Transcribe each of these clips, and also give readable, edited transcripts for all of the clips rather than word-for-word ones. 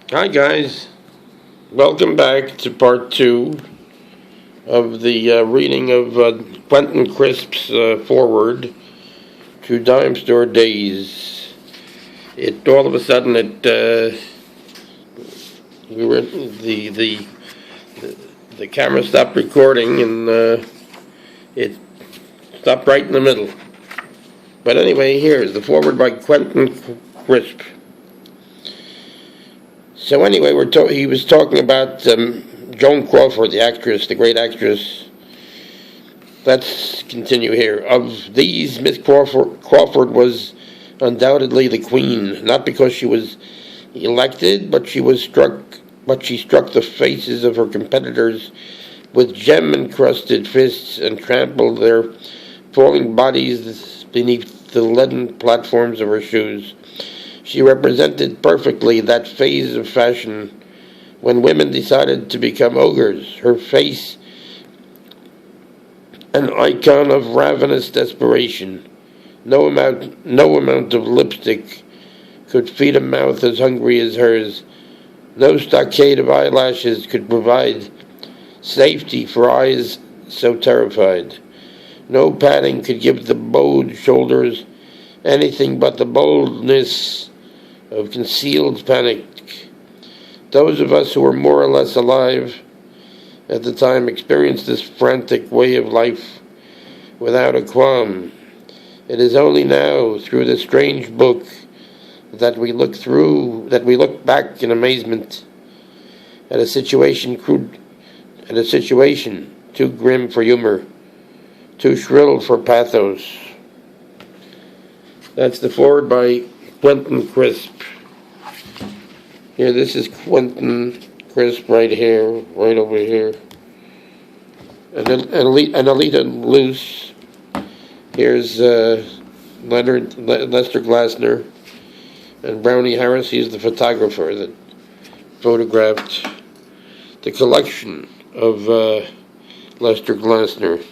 Hi, guys. Welcome back to part two of the reading of Quentin Crisp's foreword to Dime Store Days. It all of a sudden we were the camera stopped recording and it stopped right in the middle. But anyway, here's the foreword by Quentin Crisp. So anyway, he was talking about Joan Crawford, the actress, the great actress. Let's continue here. Of these, Miss Crawford was undoubtedly the queen, not because she was elected, but she struck the faces of her competitors with gem-encrusted fists and trampled their falling bodies beneath the leaden platforms of her shoes. She represented perfectly that phase of fashion when women decided to become ogres. Her face, an icon of ravenous desperation. No amount of lipstick could feed a mouth as hungry as hers. No stockade of eyelashes could provide safety for eyes so terrified. No padding could give the bowed shoulders anything but the boldness of concealed panic. Those of us who were more or less alive at the time experienced this frantic way of life without a qualm. It is only now, through this strange book, that we look back in amazement at a situation too grim for humor, too shrill for pathos. That's the foreword by Quentin Crisp. Here, this is Quentin Crisp right here, right over here. And Alita Luce. Here's Lester Glasner. And Brownie Harris, he's the photographer that photographed the collection of Lester Glasner.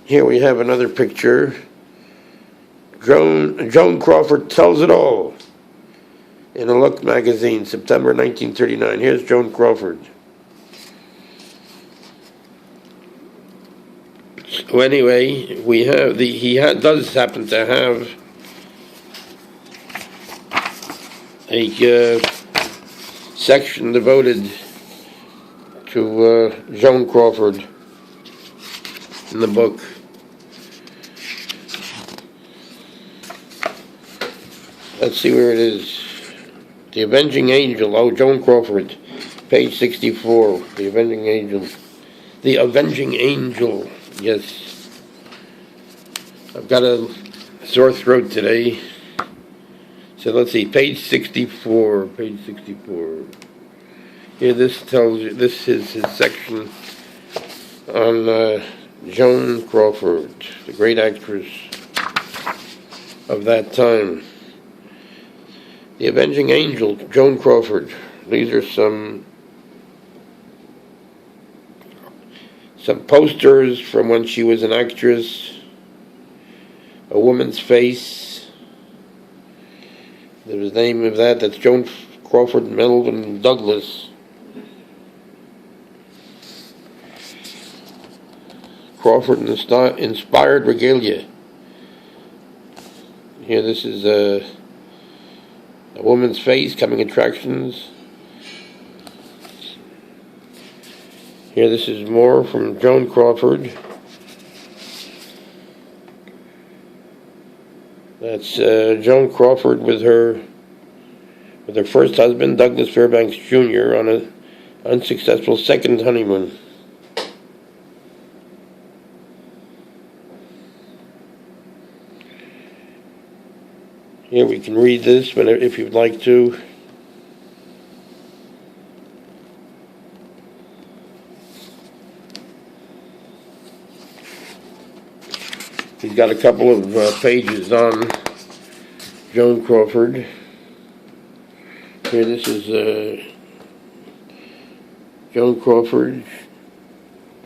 Here we have another picture. Joan Crawford Tells It All in a Look magazine, September 1939. Here's Joan Crawford. So anyway, we have does happen to have a section devoted to Joan Crawford in the book. Let's see where it is. The Avenging Angel. Oh, Joan Crawford, page 64. The Avenging Angel. The Avenging Angel. Yes. I've got a sore throat today. So let's see. Page 64. Page 64. Here, this is his section on Joan Crawford, the great actress of that time. The Avenging Angel, Joan Crawford. These are some posters from when she was an actress. A Woman's Face. There's the name of that. That's Joan Crawford and Melvyn Douglas. Crawford Inspired Regalia. Here, this is A Woman's Face, Coming Attractions. Here, this is more from Joan Crawford. That's Joan Crawford with her first husband, Douglas Fairbanks Jr., on an unsuccessful second honeymoon. Here, we can read this if you'd like to. He's got a couple of pages on Joan Crawford. Here, this is Joan Crawford,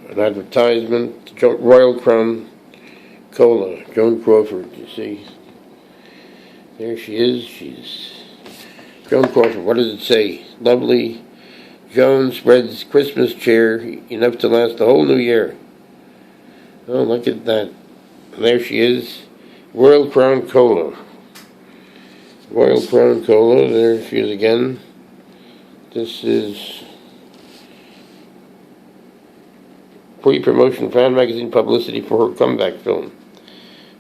an advertisement, Royal Crown Cola, Joan Crawford, you see. There she is. She's Joan Crawford. What does it say? Lovely Joan spreads Christmas cheer enough to last the whole new year. Oh, look at that. There she is. Royal Crown Cola. Royal Crown Cola. There she is again. This is pre-promotion fan magazine publicity for her comeback film.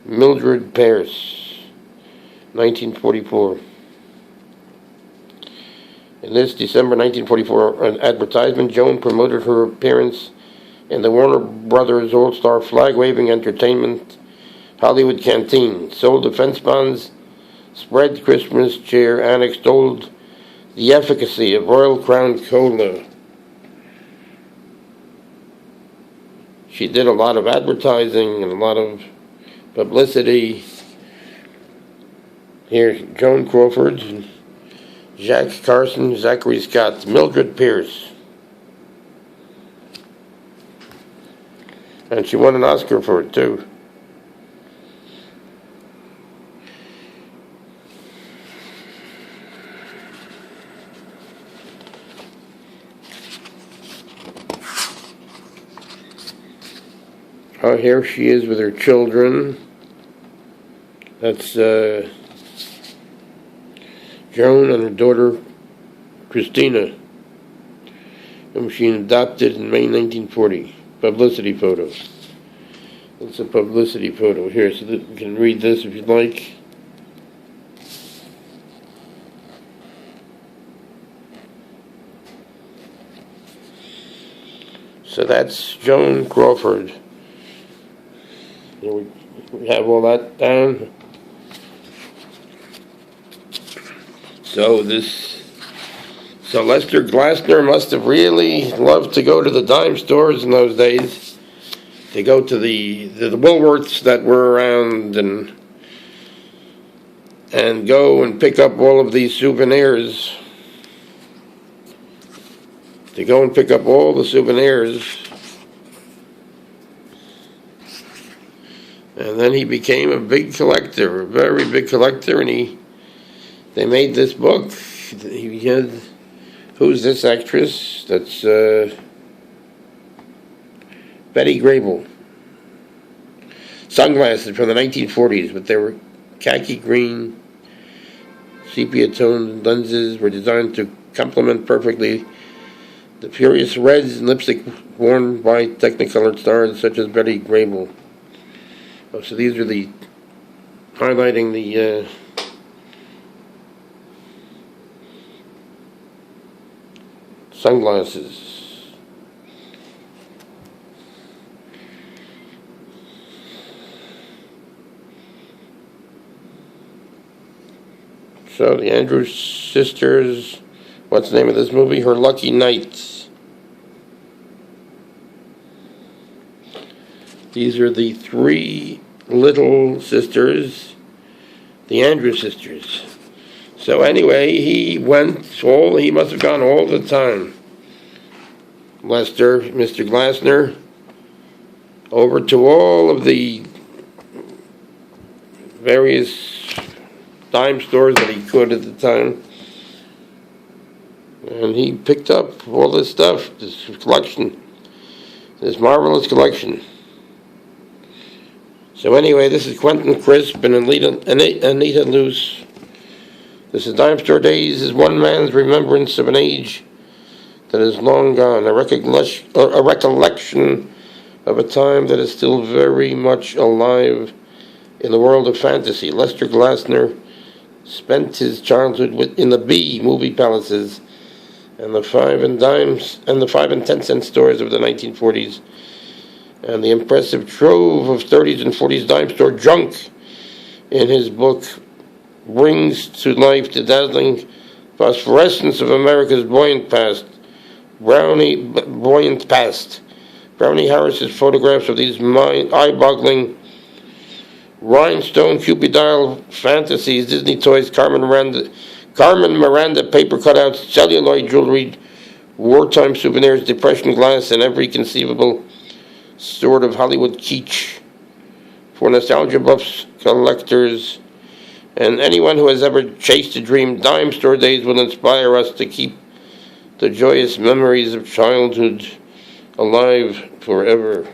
Mildred Pierce, 1944. In this December 1944 advertisement, Joan promoted her appearance in the Warner Brothers All-Star flag-waving entertainment Hollywood Canteen, sold defense bonds, spread Christmas cheer, and extolled the efficacy of Royal Crown Cola. She did a lot of advertising and a lot of publicity. Here's Joan Crawford, Jack Carson, Zachary Scott, Mildred Pierce. And she won an Oscar for it, too. Oh, here she is with her children. That's Joan and her daughter, Christina, whom she adopted in May 1940. Publicity photo. It's a publicity photo here, so that you can read this if you'd like. So that's Joan Crawford. Here we have all that down. So Lester Glasner must have really loved to go to the dime stores in those days. To go to the Woolworths that were around and go and pick up all of these souvenirs. To go and pick up all the souvenirs. And then he became a big collector, a very big collector, and they made this book. He had, who's this actress? That's Betty Grable. Sunglasses from the 1940s, but they were khaki green, sepia toned lenses were designed to complement perfectly the furious reds and lipstick worn by Technicolor stars such as Betty Grable. Oh, so these are the highlighting the sunglasses. So the Andrews sisters, what's the name of this movie? Her Lucky Nights. These are the three little sisters, the Andrews sisters. So anyway, he must have gone all the time. Lester, Mr. Glasner, over to all of the various dime stores that he could at the time. And he picked up all this stuff, this collection, this marvelous collection. So anyway, this is Quentin Crisp and Anita Luce. This is Dime Store Days is one man's remembrance of an age that is long gone, a recollection of a time that is still very much alive in the world of fantasy. Lester Glasner spent his childhood in the B movie palaces and the 5 and 10 cent stores of the 1940s, and the impressive trove of 30s and 40s dime store junk in his book brings to life the dazzling phosphorescence of America's buoyant past. Brownie Harris's photographs of these eye-boggling rhinestone Cupidile fantasies, Disney toys, Carmen Miranda paper cutouts, celluloid jewelry, wartime souvenirs, depression glass, and every conceivable sort of Hollywood kitsch. For nostalgia buffs, collectors, And anyone who has ever chased a dream, dime store days will inspire us to keep the joyous memories of childhood alive forever.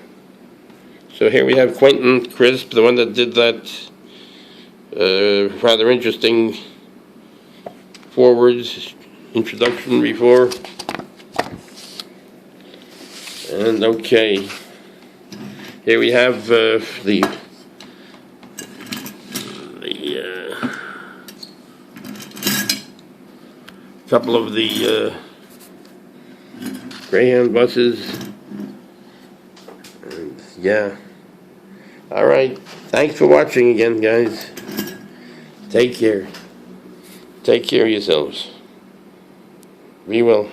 So here we have Quentin Crisp, the one that did that rather interesting forwards introduction before. And okay, here we have the couple of the Greyhound buses. And yeah. All right. Thanks for watching again, guys. Take care. Take care of yourselves. Be well.